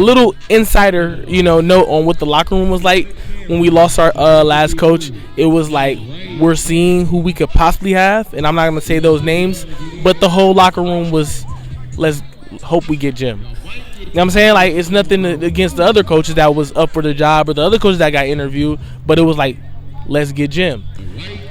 little insider, note on what the locker room was like when we lost our last coach. It was like we're seeing who we could possibly have, and I'm not going to say those names, but the whole locker room was, let's hope we get Jim. You know what I'm saying? Like, it's nothing against the other coaches that was up for the job or the other coaches that got interviewed, but it was like, let's get Jim.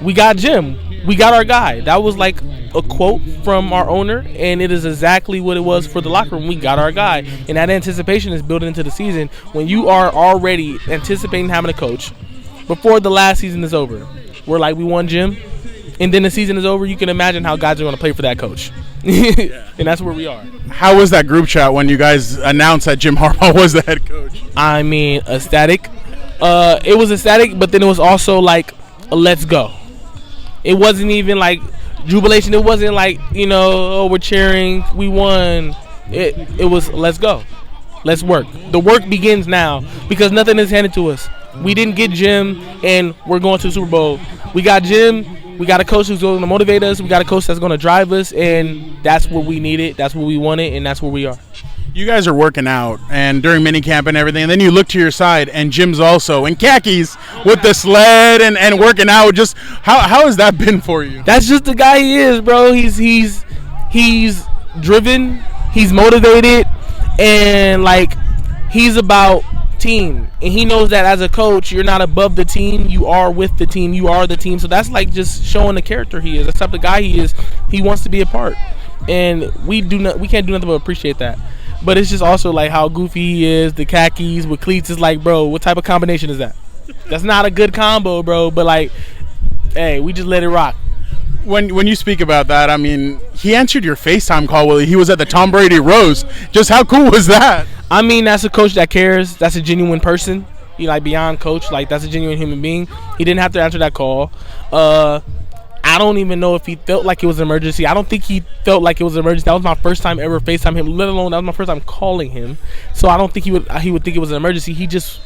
We got Jim. We got our guy. That was like a quote from our owner, and it is exactly what it was for the locker room. We got our guy, and that anticipation is built into the season. When you are already anticipating having a coach before the last season is over, we're like, we won Jim, and then the season is over, you can imagine how guys are going to play for that coach. And that's where we are. How was that group chat when you guys announced that Jim Harbaugh was the head coach? I mean, ecstatic. It was ecstatic, but then it was also like, let's go. It wasn't even like jubilation. It wasn't like, oh, we're cheering, we won. It was, let's go. Let's work. The work begins now because nothing is handed to us. We didn't get Jim, and we're going to the Super Bowl. We got Jim. We got a coach who's going to motivate us. We got a coach that's going to drive us, and that's what we needed. That's what we wanted, and that's where we are. You guys are working out and during minicamp and everything, and then you look to your side, and Jim's also in khakis with the sled and working out. Just how has that been for you? That's just the guy he is, bro. He's driven, he's motivated, and like he's about team. And he knows that as a coach, you're not above the team. You are with the team. You are the team. So that's like just showing the character he is. That's the type of guy he is. He wants to be a part, and we can't do nothing but appreciate that. But it's just also like how goofy he is, the khakis with cleats. Is like, bro, what type of combination is that? That's not a good combo, bro. But like, hey, we just let it rock. When you speak about that, I mean, he answered your FaceTime call while he was at the Tom Brady roast. Just how cool was that? I mean, that's a coach that cares. That's a genuine person. He like beyond coach. Like, that's a genuine human being. He didn't have to answer that call. I don't even know if he felt like it was an emergency. I don't think he felt like it was an emergency. That was my first time ever FaceTime him, let alone that was my first time calling him. So I don't think he would think it was an emergency. He just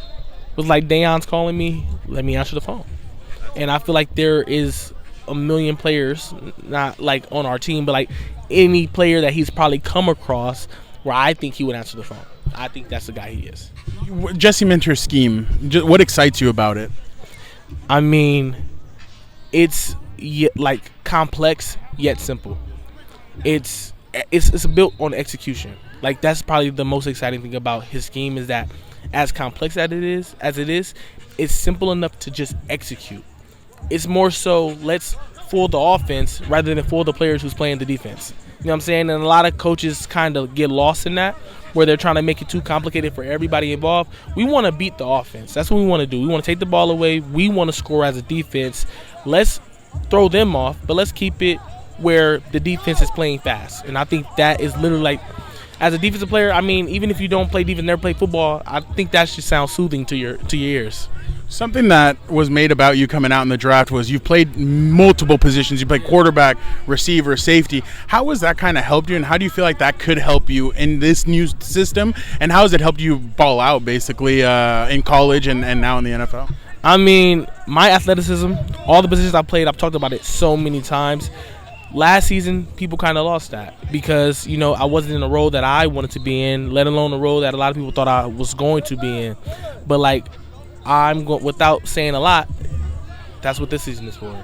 was like, Daiyan's calling me, let me answer the phone. And I feel like there is a million players, not like on our team, but like any player that he's probably come across where I think he would answer the phone. I think that's the guy he is. Jesse Minter's scheme, what excites you about it? I mean, it's like complex yet simple. It's built on execution. Like, that's probably the most exciting thing about his scheme, is that as complex as it is, it's simple enough to just execute. It's more so, let's fool the offense rather than fool the players who's playing the defense. You know what I'm saying? And a lot of coaches kind of get lost in that, where they're trying to make it too complicated for everybody involved. We want to beat the offense. That's what we want to do. We want to take the ball away. We want to score as a defense. Let's throw them off, but let's keep it where the defense is playing fast. And I think that is literally like, as a defensive player, I mean, even if you don't play defense, never play football, I think that should sound soothing to your ears. Something that was made about you coming out in the draft was you've played multiple positions. You played quarterback, receiver, safety. How has that kind of helped you, and how do you feel like that could help you in this new system? And how has it helped you ball out, basically, in college and now in the NFL? I mean, my athleticism, all the positions I played, I've talked about it so many times. Last season, people kind of lost that because, I wasn't in a role that I wanted to be in, let alone a role that a lot of people thought I was going to be in. But, like, without saying a lot, that's what this season is for.